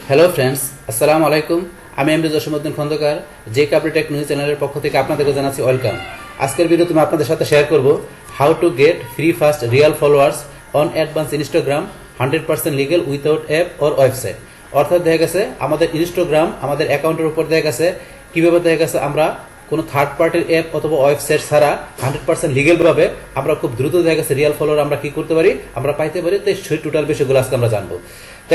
Hello friends, আসসালামু আলাইকুম। আমি এমডি জসীমউদ্দিন খন্দকার, যে কাবরি টেক নিউজ চ্যানেলের পক্ষ থেকে আপনাদেরকে জানাচ্ছি ওয়েলকাম। আজকের ভিডিও আমি আপনাদের সাথে শেয়ার করব how to get free fast real followers on advance Instagram 100% legal without app or website. অর্থাৎ দেখা গেছে আমাদের ইনস্টাগ্রাম আমাদের অ্যাকাউন্টের উপর দেখা গেছে কীভাবে দেখা গেছে আমরা কোনো থার্ড পার্টির অ্যাপ অথবা ওয়েবসাইট ছাড়া 100% লিগেলভাবে আমরা খুব দ্রুত দেখা গেছে রিয়েল ফলোয়ার আমরা কি করতে পারি, আমরা পাইতে পারি। তো সেই টোটাল বিষয়গুলো আজকে আমরা জানবো।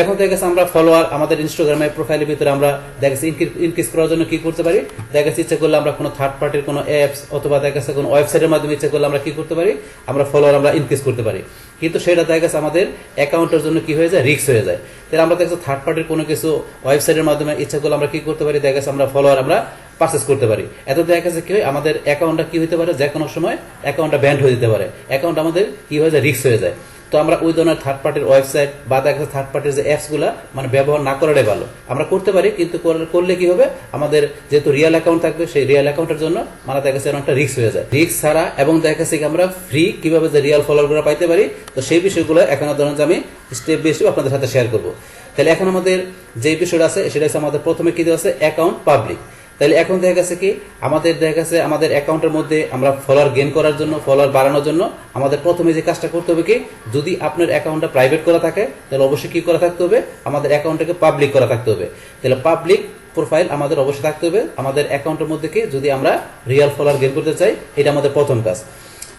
এখন দেখা গেছে আমরা ফলোয়ার আমাদের ইনস্টাগ্রামের প্রোফাইলের ভিতরে আমরা দেখা গেছে ইনক্রিজ করার জন্য কি করতে পারি, দেখা গেছে ইচ্ছা করলে আমরা কোনো থার্ড পার্টির কোনো অ্যাপস অথবা দেখা গেছে কোনো ওয়েবসাইটের মাধ্যমে ইচ্ছা করলে আমরা কি করতে পারি, আমরা ফলোয়ার আমরা ইনক্রিজ করতে পারি। কিন্তু সেটা দেখা গেছে আমাদের অ্যাকাউন্টের জন্য কি হয়ে যায়, রিস্ক হয়ে যায়। তাহলে আমরা দেখা গেছে থার্ড পার্টির কোনো কিছু ওয়েবসাইটের মাধ্যমে ইচ্ছা করলে আমরা কি করতে পারি, দেখা গেছে আমরা ফলোয়ার আমরা পারচেস করতে পারি। এত দেখা গেছে কি হয়, আমাদের অ্যাকাউন্টটা কি হতে পারে, যে কোনো সময় অ্যাকাউন্টটা ব্যান্ড হয়ে যেতে পারে, অ্যাকাউন্ট আমাদের কি হয়ে যায়, রিস্ক হয়ে যায়। তো আমরা ওই ধরনের থার্ড পার্টির ওয়েবসাইট বা দেখা যাচ্ছে থার্ড পার্টির যে অ্যাপসগুলো মানে ব্যবহার না করাটাই ভালো। আমরা করতে পারি, কিন্তু করলে কি হবে, আমাদের যেহেতু রিয়েল অ্যাকাউন্ট থাকবে, সেই রিয়েল অ্যাকাউন্টের জন্য মানে দেখা গেছে অনেকটা রিস্ক হয়ে যায়। রিস্ক ছাড়া এবং দেখা গেছে আমরা ফ্রি কিভাবে যে রিয়েল ফলোয়ারগুলো পাইতে পারি, তো সেই বিষয়গুলো এখন ধরুন যে আমি স্টেপ বাই স্টেপ আপনাদের সাথে শেয়ার করবো। তাহলে এখন আমাদের যে বিষয়টা আছে সেটা হচ্ছে আমাদের প্রথমে কি দেওয়া আছে, অ্যাকাউন্ট পাবলিক। তাহলে এখন দেখা গেছে কি আমাদের দেখা গেছে আমাদের অ্যাকাউন্টের মধ্যে আমরা ফলোয়ার গেইন করার জন্য, ফলোয়ার বাড়ানোর জন্য আমাদের প্রথমে যে কাজটা করতে হবে কি, যদি আপনার অ্যাকাউন্টটা প্রাইভেট করা থাকে তাহলে অবশ্যই কি করা থাকতে হবে, আমাদের অ্যাকাউন্টটাকে পাবলিক করা থাকতে হবে। তাহলে পাবলিক প্রোফাইল আমাদের অবশ্যই থাকতে হবে আমাদের অ্যাকাউন্টের মধ্যে কি, যদি আমরা রিয়েল ফলোয়ার গেইন করতে চাই, এটা আমাদের প্রথম কাজ।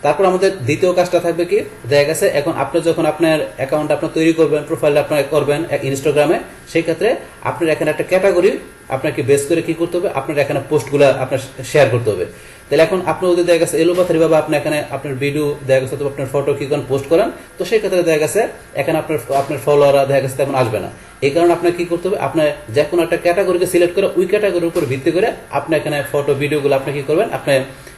তারপর আমাদের দ্বিতীয় কাজটা থাকবে কি, দেখা গেছে এখন আপনি যখন আপনার অ্যাকাউন্ট আপনার তৈরি করবেন, প্রোফাইল আপনার করবেন ইনস্টাগ্রামে, সেই ক্ষেত্রে আপনার এখানে একটা ক্যাটাগরি আপনাকে বেস করে কি করতে হবে, আপনার এখানে পোস্টগুলো আপনার শেয়ার করতে হবে। তাহলে এখন আপনি ওদের দেখা গেছে এলোপাথারি ভাবে আপনি এখানে আপনার ভিডিও দেখা গেছে আপনার ফটো কি করেন পোস্ট করেন, তো সেই ক্ষেত্রে দেখা গেছে এখানে আপনার ফলোয়াররা দেখা গেছে তেমন আসবে না। এই কারণে আপনার কি করতে হবে, আপনার যে কোনো একটা ক্যাটাগরিকে সিলেক্ট করে ওই ক্যাটাগরির উপর ভিত্তি করে আপনি এখানে ফটো ভিডিওগুলো আপনি কি করবেন, আপনি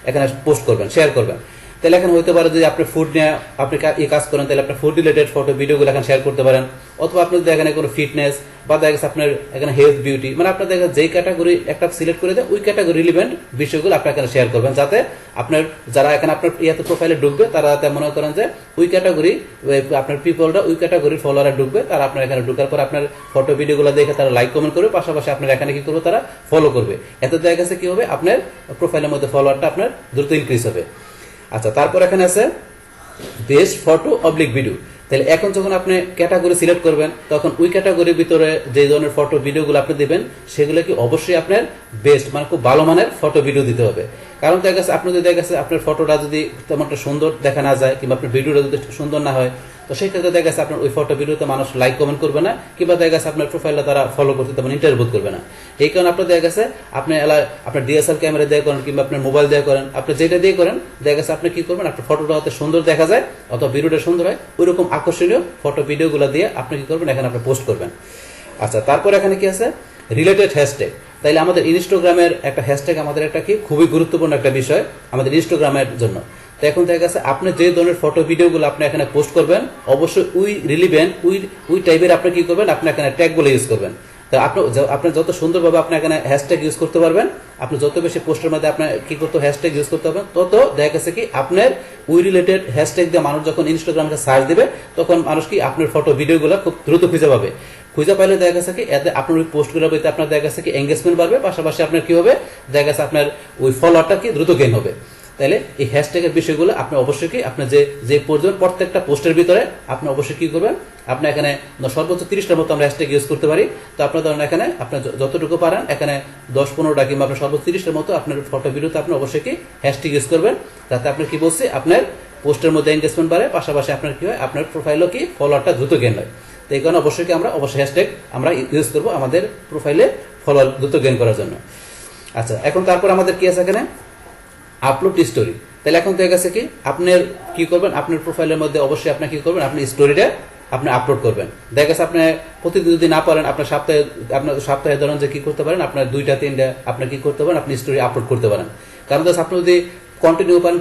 এখানে পোস্ট করবেন, শেয়ার করবেন। তাহলে এখন হইতে পারে যদি আপনি ফুড নিয়ে আপনি এই কাজ করেন, তাহলে আপনার ফুড রিলেটেড ফটো ভিডিওগুলো এখন শেয়ার করতে পারেন। অথবা আপনি যদি এখানে কোনো ফিটনেস বা দেখা গেছে আপনার এখানে হেলথ বিউটি, মানে আপনার দেখা যেই ক্যাটাগরি একটা সিলেক্ট করে দেয় ওই ক্যাটাগরি রিলেভেন্ট বিষয়গুলো আপনি এখানে শেয়ার করবেন, যাতে আপনার যারা এখানে আপনার ইয়াতে প্রোফাইলে ঢুকবে তারা যাতে মনে করেন যে ওই ক্যাটাগরি আপনার পিপলরা ওই ক্যাটাগরির ফলোয়ারে ঢুকবে, তারা আপনার এখানে ঢুকার পর আপনার ফটো ভিডিওগুলো দেখে তারা লাইক কমেন্ট করবে, পাশাপাশি আপনার এখানে কি করবে, তারা ফলো করবে। এত দেখা গেছে কি হবে, আপনার প্রোফাইলের মধ্যে ফলোয়ারটা আপনার দ্রুত ইনক্রিজ হবে। আচ্ছা, তারপর এখানে আছে বেস্ট ফটো অবলিক ভিডিও। তাহলে এখন যখন আপনি ক্যাটাগরি সিলেক্ট করবেন, তখন ওই ক্যাটাগরির ভিতরে যে ধরনের ফটো ভিডিওগুলো আপনি দিবেন, সেগুলো কি অবশ্যই আপনার বেস্ট মানে খুব ভালো মানের ফটো ভিডিও দিতে হবে। কারণ দেখা গেছে আপনি যদি দেখা গেছে আপনার ফটোটা যদি তেমন একটা সুন্দর দেখা না যায়, কিংবা আপনার ভিডিওটা যদি সুন্দর না হয়, তো সেই ক্ষেত্রে দেখা গেছে আপনার ওই ফটো ভিডিওতে মানুষ লাইক কমেন্ট করবে না, কিংবা দেখা গেছে আপনার প্রোফাইলটা তারা ফলো করতে তেমন ইন্টারেস্ট বোধ করবে না। এই কারণে আপনার দেখা গেছে আপনি আপনার ডিএসএলআর ক্যামেরা দিয়ে করেন কিংবা আপনার মোবাইল দিয়ে করেন, আপনি যেটা দিয়ে করেন, দেখা গেছে আপনি কি করবেন, আপনার ফটোটা হতে সুন্দর দেখা যায় অথবা ভিডিওটা সুন্দর হয়, ওইরকম আকর্ষণীয় ফটো ভিডিওগুলো দিয়ে আপনি কি করবেন, এখানে আপনি পোস্ট করবেন। আচ্ছা, তারপর এখানে কি আছে, রিলেটেড হ্যাশট্যাগ। তাইলে আমাদের ইনস্টাগ্রামের একটা হ্যাশট্যাগ আমাদের একটা কি খুবই গুরুত্বপূর্ণ একটা বিষয় আমাদের ইনস্টাগ্রামের জন্য। তো এখন দেখা গেছে আপনি যে ধরনের ফটো ভিডিওগুলো আপনি এখানে পোস্ট করবেন, অবশ্যই ওই রিলিভেন্ট ওই টাইপের আপনি কি করবেন, আপনি এখানে ট্যাগগুলো ইউজ করবেন। তো আপনি যত সুন্দরভাবে আপনি এখানে হ্যাশট্যাগ ইউজ করতে পারবেন, আপনি যত বেশি পোস্টের মধ্যে আপনার কি করতে হ্যাশট্যাগ ইউজ করতে পারবেন, তত দেখা গেছে কি আপনার ওই রিলেটেড হ্যাশট্যাগ দিয়ে মানুষ যখন ইনস্টাগ্রামে সার্চ দিবে, তখন মানুষ কি আপনার ফটো ভিডিওগুলো খুব দ্রুত খুঁজে পাবে। খুঁজে পাইলে দেখা গেছে কি এতে আপনার ওই পোস্টগুলো পেতে আপনার দেখা গেছে কি এঙ্গেজমেন্ট বাড়বে, পাশাপাশি আপনার কি হবে, দেখা গেছে আপনার ওই ফলোয়ারটা কি দ্রুত গেইন হবে। তাহলে এই হ্যাশট্যাগের বিষয়গুলো আপনি অবশ্যই কি আপনার যে পর্যন্ত প্রত্যেকটা পোস্টের ভিতরে আপনি অবশ্যই কি করবেন, আপনি এখানে সর্বোচ্চ 30টার মতো আমরা হ্যাশট্যাগ ইউজ করতে পারি। তো আপনার ধরেন এখানে আপনার যতটুকু পারেন এখানে 10-15টা কিংবা আপনার সর্বোচ্চ 30টার মতো আপনার ফটো ভিডিওতে আপনি অবশ্যই কি হ্যাশট্যাগ ইউজ করবেন, যাতে আপনার কি বলছি আপনার পোস্টের মধ্যে এঙ্গেজমেন্ট বাড়ে, পাশাপাশি আপনার কি হয়, আপনার প্রোফাইলও কি ফলোয়ারটা দ্রুত গেইন হয়। তো এই কারণে অবশ্যই কি আমরা অবশ্যই হ্যাশট্যাগ আমরা ইউজ করবো আমাদের প্রোফাইলে ফলোয়ার দ্রুত গেইন করার জন্য। আচ্ছা, এখন তারপর আমাদের কি আছে এখানে, আপলোড স্টোরি। তাহলে এখন দেখা গেছে কি আপনার কি করবেন, আপনার প্রোফাইলের মধ্যে অবশ্যই আপনি কি করবেন, আপনি স্টোরিটা আপনি আপলোড করবেন। দেখা গেছে আপনি প্রতিদিন যদি না পারেন, আপনার সপ্তাহে ধরেন যে কি করতে পারেন, আপনার 2-3টা আপনি কি করতে পারেন, আপনি স্টোরি আপলোড করতে পারেন। কারণ আপনি যদি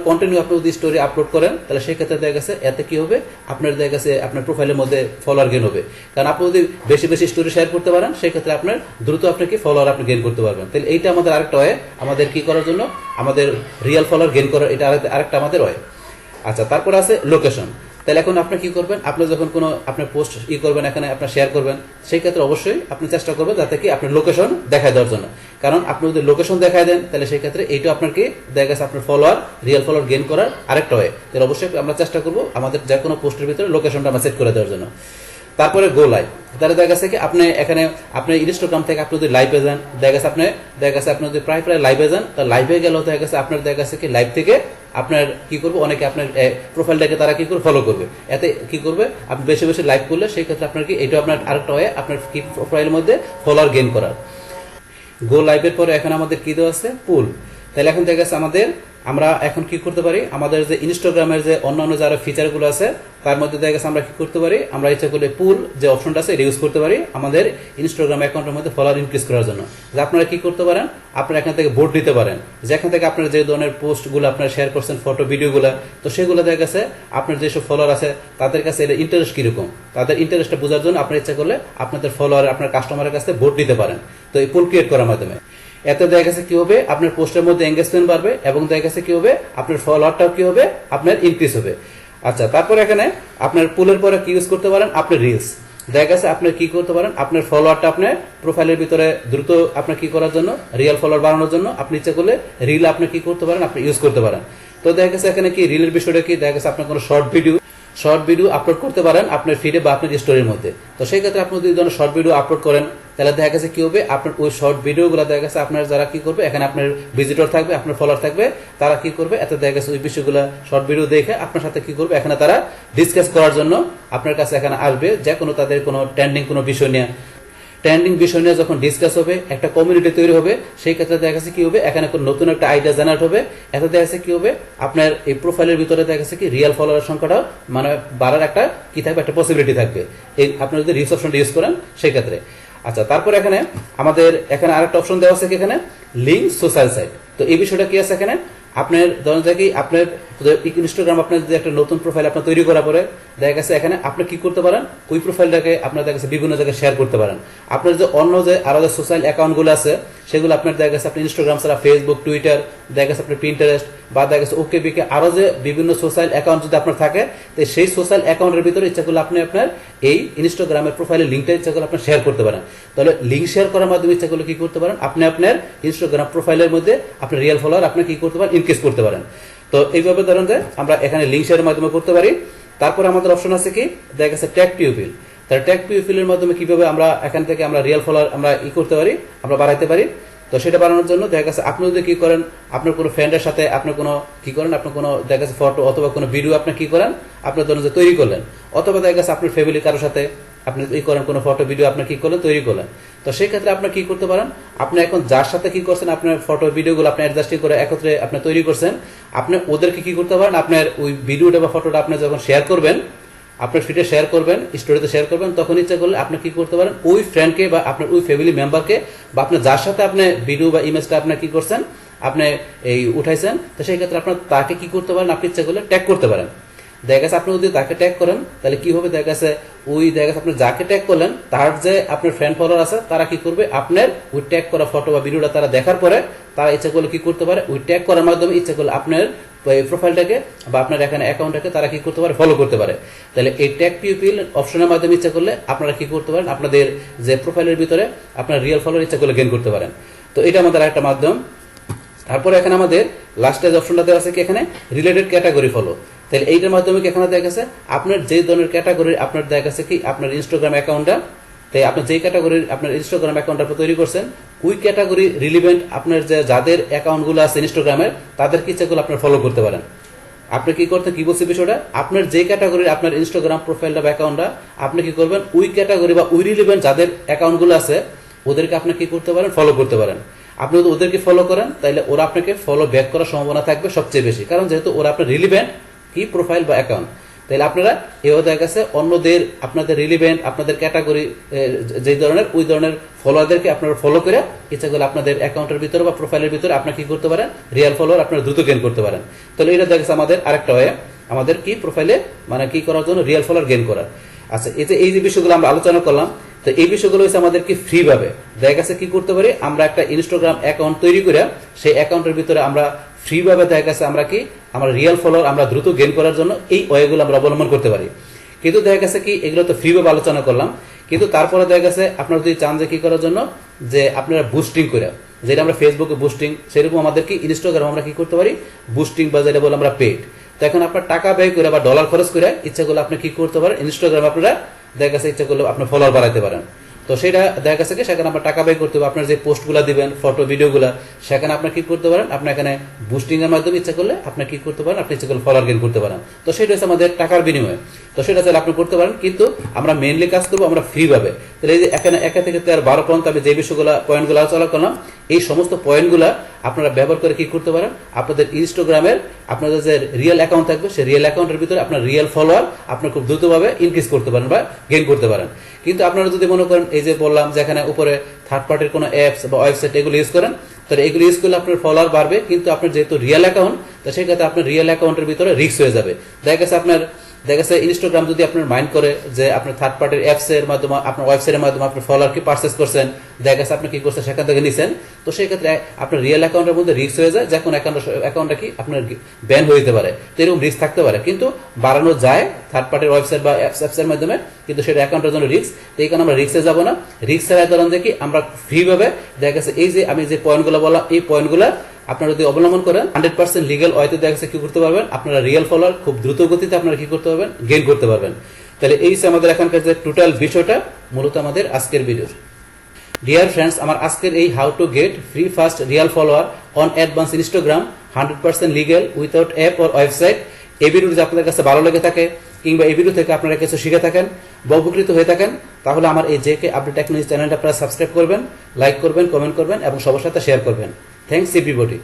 কন্টিনিউ আপনি যদি স্টোরি আপলোড করেন, তাহলে সেই ক্ষেত্রে দেখা গেছে এতে কি হবে, আপনার দেখা গেছে আপনার প্রোফাইলের মধ্যে ফলোয়ার গেইন হবে। কারণ আপনি যদি বেশি বেশি স্টোরি শেয়ার করতে পারেন, সেই ক্ষেত্রে আপনার দ্রুত আপনাকে ফলোয়ার আপনি গেইন করতে পারবেন। তাহলে এইটা আমাদের আরেকটা হয় আমাদের কি করার জন্য, আমাদের রিয়েল ফলোয়ার গেইন করার, এটা আরেকটা আমাদের হয়। আচ্ছা, তারপর আছে লোকেশন। তাহলে এখন আপনি কি করবেন, আপনি যখন কোনো আপনার পোস্ট করবেন, এখানে আপনার শেয়ার করবেন, সেই ক্ষেত্রে অবশ্যই আপনি চেষ্টা করবেন যাতে কি আপনার লোকেশন দেখায় দেওয়ার জন্য। কারণ আপনি যদি লোকেশন দেখায় দেন তাহলে সেই ক্ষেত্রে এইটা আপনার কি দেখা গেছে আপনার ফলোয়ার, রিয়েল ফলোয়ার গেইন করার আরেকটা হয়। তাহলে অবশ্যই আমরা চেষ্টা করবো আমাদের যে কোনো পোস্টের ভিতরে লোকেশনটা আমরা সেট করে দেওয়ার জন্য। তারপরে গো লাইভ, তাহলে দেখা গেছে কি আপনি এখানে আপনি ইনস্টাগ্রাম থেকে আপনি যদি লাইভে যান, দেখা গেছে আপনি যদি প্রায় লাইভে যান, তা লাইভে গেলেও দেখা গেছে আপনার দেখা গেছে কি লাইভ থেকে আপনার কি করবে, অনেকে আপনার প্রোফাইলটাকে তারা কি করবে, ফলো করবে। এতে কি করবে, আপনি বেশি বেশি লাইভ করলে সেই ক্ষেত্রে আপনার কি এটা আপনার আরেকটা হয় আপনার কি প্রোফাইলের মধ্যে ফলোয়ার গেইন করার। গো লাইভের পরে এখন আমাদের কি দেওয়া আছে, পুল। তাহলে এখন দেখা গেছে আমরা এখন কি করতে পারি, আমাদের যে ইনস্টাগ্রামের যে অন্যান্য যারা ফিচারগুলো আছে তার মধ্যে দেখা গেছে আমরা কি করতে পারি, আমরা ইচ্ছা করলে পুল যে অপশনটা আছে এটা ইউজ করতে পারি আমাদের ইনস্টাগ্রাম অ্যাকাউন্টের মধ্যে ফলোয়ার ইনক্রিজ করার জন্য। যে আপনারা কি করতে পারেন, আপনারা এখান থেকে ভোট দিতে পারেন, যে এখান থেকে আপনার যে ধরনের পোস্টগুলো আপনারা শেয়ার করছেন, ফটো ভিডিওগুলো, তো সেগুলো দেখা গেছে আপনার যেসব ফলোয়ার আছে তাদের কাছে এটা ইন্টারেস্ট কিরকম, তাদের ইন্টারেস্টটা বোঝার জন্য আপনার ইচ্ছা করলে আপনাদের ফলোয়ার আপনার কাস্টমারের কাছে ভোট দিতে পারেন। তো এই পুল ক্রিয়েট করার মাধ্যমে এতে দেখা গেছে কি হবে, আপনার পোস্টের মধ্যে এঙ্গেজমেন্ট বাড়বে এবং দেখা গেছে কি হবে, আপনার ফলোয়ারটাও কি হবে, আপনার ইনক্রিজ হবে। আচ্ছা, তারপর এখানে আপনার পুলের পরে কি ইউজ করতে পারেন, আপনি রিলস। দেখা গেছে আপনি কি করতে পারেন, আপনার ফলোয়ারটা আপনার প্রোফাইলের ভিতরে দ্রুত আপনার কি করার জন্য, রিয়েল ফলোয়ার বাড়ানোর জন্য আপনি ইচ্ছা করলে রিল আপনি কি করতে পারেন, আপনি ইউজ করতে পারেন। তো দেখা গেছে এখানে কি রিলের বিষয়টা কি, দেখা গেছে আপনার কোনো শর্ট ভিডিও আপলোড করতে পারেন আপনার ফিডে বা আপনার স্টোরির মধ্যে। তো সেই ক্ষেত্রে আপনি যদি ধরনের শর্ট ভিডিও আপলোড করেন তাহলে দেখা গেছে কি হবে, আপনার ওই শর্ট ভিডিওগুলো দেখা গেছে আপনার যারা কি করবে, এখানে আপনার ভিজিটর থাকবে, আপনার ফলোয়ার থাকবে, তারা কি করবে, এত দেখা গেছে ওই বিষয়গুলো শর্ট ভিডিও দেখে আপনার সাথে কি করবে, এখানে তারা ডিসকাস করার জন্য আপনার কাছে এখানে আসবে, যে কোনো তাদের কোনো ট্রেন্ডিং কোনো বিষয় নিয়ে যখন ডিসকাস হবে, একটা কমিউনিটি তৈরি হবে, সেই ক্ষেত্রে দেখা গেছে কি হবে, এখানে নতুন একটা আইডিয়া জেনারেট হবে। এতে দেখা গেছে কি হবে, আপনার এই প্রোফাইলের ভিতরে দেখা গেছে কি রিয়েল ফলোয়ারের সংখ্যাটাও মানে বাড়ার একটা কি থাকবে, একটা পসিবিলিটি থাকবে এই আপনি যদি রিলস অপশনটা ইউজ করেন সেই ক্ষেত্রে। আচ্ছা, তারপর এখানে আমাদের এখানে আরেকটা অপশন দেওয়া আছে কি, এখানে লিঙ্ক সোশ্যাল সাইট। তো এই বিষয়টা কি আছে, এখানে আপনার ধরেন যে কি আপনার ইনস্টাগ্রাম আপনার যে একটা নতুন প্রোফাইল আপনার তৈরি করার পরে দেখা গেছে এখানে আপনি কি করতে পারেন, ওই প্রোফাইলটাকে আপনার দেখা গেছে বিভিন্ন জায়গায় শেয়ার করতে পারেন। আপনার যে অন্য যে আরো যে সোশ্যাল অ্যাকাউন্টগুলো আছে সেগুলো আপনার দেখা গেছে আপনি ইনস্টাগ্রাম ছাড়া ফেসবুক, টুইটার, দেখা গেছে আপনার পিন্টারেস্ট বা দেখা গেছে ওকে বিকে আরো যে বিভিন্ন সোশ্যাল অ্যাকাউন্ট যদি আপনার থাকে, তো সেই সোশ্যাল অ্যাকাউন্টের ভিতরে ইচ্ছা করলে আপনি আপনার এই ইনস্টাগ্রামের প্রোফাইলের লিঙ্কটা ইচ্ছা করলে আপনার শেয়ার করতে পারেন। তাহলে লিঙ্ক শেয়ার করার মাধ্যমে ইচ্ছা করলে কি করতে পারেন, আপনি আপনার ইনস্টাগ্রাম প্রোফাইলের মধ্যে আপনার রিয়েল ফলোয়ার আপনি কি করতে পারেন, ইনক্রিজ করতে পারেন। তো এইভাবে ধরেন যে আমরা এখানে লিঙ্ক শেয়ারের মাধ্যমে করতে পারি। তারপরে আমাদের অপশন আছে কি, দেখা গেছে ট্যাগ পিউপিল। তাহলে ট্যাগ পিউপিলের মাধ্যমে কিভাবে আমরা এখান থেকে আমরা রিয়েল ফলোয়ার আমরা করতে পারি, আমরা বাড়াইতে পারি। তো সেটা বাড়ানোর জন্য দেখা গেছে আপনি যদি কি করেন, আপনার কোনো ফ্রেন্ডের সাথে আপনি কোনো কি করেন, আপনার কোনো দেখা গেছে ফটো অথবা কোনো ভিডিও আপনি কি করেন, আপনার ধরেন যে তৈরি করলেন, অথবা দেখা গেছে আপনার ফ্যামিলি কারোর সাথে আপনি করেন কোনো ফটো ভিডিও আপনি কি করলেন, তৈরি করলেন। তো সেই ক্ষেত্রে আপনি কি করতে পারেন, আপনি এখন যার সাথে কি করছেন, আপনার ফটো ভিডিওগুলো আপনি অ্যাডজাস্টিং করে একত্রে আপনি তৈরি করছেন, আপনি ওদেরকে কি করতে পারেন, আপনার ওই ভিডিওটা বা ফটোটা আপনি যখন শেয়ার করবেন, আপনার ফিডে শেয়ার করবেন, স্টোরিতে শেয়ার করবেন, তখন ইচ্ছা করলে আপনি কি করতে পারেন, ওই ফ্রেন্ডকে বা আপনার ওই ফ্যামিলি মেম্বারকে বা আপনার যার সাথে আপনি ভিডিও বা ইমেজটা আপনি কি করছেন, আপনি এই উঠাইছেন, তো সেই ক্ষেত্রে আপনার তাকে কি করতে পারেন, আপনি ইচ্ছা করলে ট্যাগ করতে পারেন। দেখা গেছে আপনি যদি তাকে ট্যাগ করেন তাহলে কি হবে, দেখা গেছে ওই দেখা গেছে আপনি যাকে ট্যাগ করলেন তার যে আপনার ফ্রেন্ড ফলোয়ার আছে তারা কি করবে, আপনার ওই ট্যাগ করা ফটো বা ভিডিওটা তারা দেখার পরে তারা ইচ্ছা করলে কি করতে পারে, ওই ট্যাগ করার মাধ্যমে ইচ্ছা করলে আপনার প্রোফাইলটাকে বা আপনার এখানে অ্যাকাউন্টটাকে তারা কি করতে পারে, ফলো করতে পারে। তাহলে এই ট্যাগ পিউপিল অপশনের মাধ্যমে ইচ্ছা করলে আপনারা কি করতে পারেন, আপনাদের যে প্রোফাইলের ভিতরে আপনার রিয়েল ফলোয়ার ইচ্ছা করলে গেইন করতে পারেন। তো এটা আমাদের একটা মাধ্যম। তারপরে এখানে আমাদের লাস্টে যে অপশনটা দেওয়া আছে কি, এখানে রিলেটেড ক্যাটাগরি ফলো। তাহলে এইটার মাধ্যমে কি এখানে দেখা গেছে আপনার যে ধরনের ক্যাটাগরি আপনার দেখা গেছে কি আপনার ইনস্টাগ্রাম অ্যাকাউন্টটা, তাই আপনি যেই ক্যাটাগরির আপনার ইনস্টাগ্রাম অ্যাকাউন্ট আপনি তৈরি করছেন, ওই ক্যাটাগরি রিলিভেন্ট আপনার যে যাদের অ্যাকাউন্টগুলো আছে ইনস্টাগ্রামের, তাদের ইচ্ছাগুলো আপনার ফলো করতে পারেন। আপনি কি করতে কি বলছে বিষয়টা, আপনার যে ক্যাটাগরির আপনার ইনস্টাগ্রাম প্রোফাইলটা বা অ্যাকাউন্টটা, আপনি কি করবেন, ওই ক্যাটাগরি বা ওই রিলিভেন্ট যাদের অ্যাকাউন্টগুলো আছে ওদেরকে আপনি কি করতে পারেন, ফলো করতে পারেন। আপনি যদি ওদেরকে ফলো করেন তাহলে ওরা আপনাকে ফলো ব্যাক করার সম্ভাবনা থাকবে সবচেয়ে বেশি, কারণ যেহেতু ওরা আপনার রিলিভেন্ট কি প্রোফাইল বা অ্যাকাউন্ট। তাহলে আপনারা এও দেখা গেছে অন্যদের আপনাদের রিলিভেন্ট আপনাদের ক্যাটাগরি যে ধরনের ওই ধরনের ফলোয়ারদেরকে আপনারা ফলো করে ইচ্ছা করলে আপনাদের অ্যাকাউন্টের ভিতরে বা প্রোফাইলের ভিতরে আপনারা কি করতে পারেন, রিয়েল ফলোয়ার আপনারা দ্রুত গেইন করতে পারেন। তাহলে এটা দেখা গেছে আমাদের আরেকটা হয় আমাদের কি প্রোফাইলে মানে কি করার জন্য, রিয়েল ফলোয়ার গেইন করার। আচ্ছা, এই যে বিষয়গুলো আমরা আলোচনা করলাম, তো এই বিষয়গুলো হচ্ছে আমাদের কি ফ্রি ভাবে দেখা গেছে কি করতে পারি, আমরা একটা ইনস্টাগ্রাম অ্যাকাউন্ট তৈরি করে সেই অ্যাকাউন্টের ভিতরে আমরা ফ্রিভাবে দেখা গেছে আমরা কি আমরা রিয়েল ফলোয়ার আমরা দ্রুত গেইন করার জন্য এই ওয়েগুলো আমরা অবলম্বন করতে পারি। কিন্তু দেখা গেছে কি এগুলো তো ফ্রিভাবে আলোচনা করলাম, কিন্তু তারপরে দেখা গেছে আপনারা যদি চান যে কি করার জন্য যে আপনারা বুস্টিং করে, যেটা আমরা ফেসবুকে বুস্টিং, সেরকম আমাদের কি ইনস্টাগ্রাম আমরা কি করতে পারি বুস্টিং, বা যেটা বলে আমরা পেড। তো এখন আপনার টাকা ব্যয় করে বা ডলার খরচ করে ইচ্ছা করলে আপনি কি করতে পারেন, ইনস্টাগ্রাম আপনারা দেখা গেছে ইচ্ছা করলে আপনার ফলোয়ার বাড়াইতে পারেন। তো সেটা দেখা গেছে কি সেখানে আপনার টাকা ব্যয় করতে হবে, আপনার যে পোস্টগুলো দিবেন ফটো ভিডিওগুলো, সেখানে আপনি কি করতে পারেন, আপনি এখানে বুস্টিং এর মাধ্যমে ইচ্ছা করলে আপনি কি করতে পারেন, আপনি ইচ্ছা করলে ফলোয়ার গেইন করতে পারেন। তো সেটা হচ্ছে আমাদের টাকার বিনিময়ে, তো সেটা চাইলে আপনি করতে পারেন, কিন্তু আমরা মেইনলি কাজ করবো আমরা ফ্রি ভাবে। তাহলে এই যে এখানে 1 থেকে 12 পর্যন্ত আমি যে বিষয়গুলো পয়েন্টগুলো আলোচনা করলাম, এই সমস্ত পয়েন্টগুলা আপনারা ব্যবহার করে কি করতে পারেন, আপনাদের ইনস্টাগ্রামের আপনাদের যে রিয়েল অ্যাকাউন্ট থাকবে সেই রিয়েল অ্যাকাউন্টের ভিতরে আপনার রিয়েল ফলোয়ার আপনি খুব দ্রুতভাবে ইনক্রিজ করতে পারেন বা গেইন করতে পারেন। কিন্তু আপনারা যদি মনে করেন এই যে বললাম যে এখানে উপরে থার্ড পার্টির কোনো অ্যাপস বা ওয়েবসাইট এগুলো ইউজ করেন, তাহলে এগুলো ইউজ করলে আপনার ফলোয়ার বাড়বে, কিন্তু আপনার যেহেতু রিয়েল অ্যাকাউন্ট, তো সেই ক্ষেত্রে আপনার রিয়েল অ্যাকাউন্টের ভিতরে রিস্ক হয়ে যাবে। দেখা গেছে ইনস্টাগ্রাম যদি আপনার মাইন্ড করে যে আপনার থার্ড পার্টির অ্যাপস এর মাধ্যমে আপনার ওয়েবসাইটের মাধ্যমে আপনার ফলোয়ার কি পারচেস করছেন, দেখা গেছে আপনি কি করছেন সেখান থেকে নিছেন, তো সেই ক্ষেত্রে আপনার রিয়েল অ্যাকাউন্টের মধ্যে রিস্ক হয়ে যায়, যখন অ্যাকাউন্টটা কি আপনার ব্যান হয়ে যেতে পারে। তো এরকম রিস্ক থাকতে পারে, কিন্তু বাড়ানো যায় থার্ড পার্টির ওয়েবসাইট বা অ্যাপস এর মাধ্যমে, কিন্তু সেটা অ্যাকাউন্টের জন্য রিস্ক। তো এই কারণে আমরা রিস্কে যাবো না, রিস্ক ছাড়া ধরেন দেখি আমরা ফ্রি ভাবে দেখা গেছে এই যে আমি যে পয়েন্টগুলো বললাম, এই পয়েন্টগুলো আপনারা যদি অবলম্বন করেন 100% লিগ্যাল ওয়েতে দেখা গেছে কি করতে পারবেন, আপনারা রিয়েল ফলোয়ার খুব দ্রুত গতিতে আপনারা কি করতে পারবেন, গেইন করতে পারবেন। তাহলে এই যে আমাদের এখানকার যে টোটাল বিষয়টা মূলত আমাদের আজকের ভিডিও। ডিয়ার ফ্রেন্ডস, আমার আজকের এই how to get free fast real follower on advance Instagram 100% legal without app or website, এই ভিডিও যদি আপনাদের কাছে ভালো লেগে থাকে কিংবা এই ভিডিও থেকে আপনারা কিছু শিখে থাকেন বা উপকৃত হয়ে থাকেন, তাহলে আমার এই জেকে আপডেট টেকনোলজি চ্যানেলটা আপনারা সাবস্ক্রাইব করবেন, লাইক করবেন, কমেন্ট করবেন এবং সবার সাথে শেয়ার করবেন। Thanks everybody.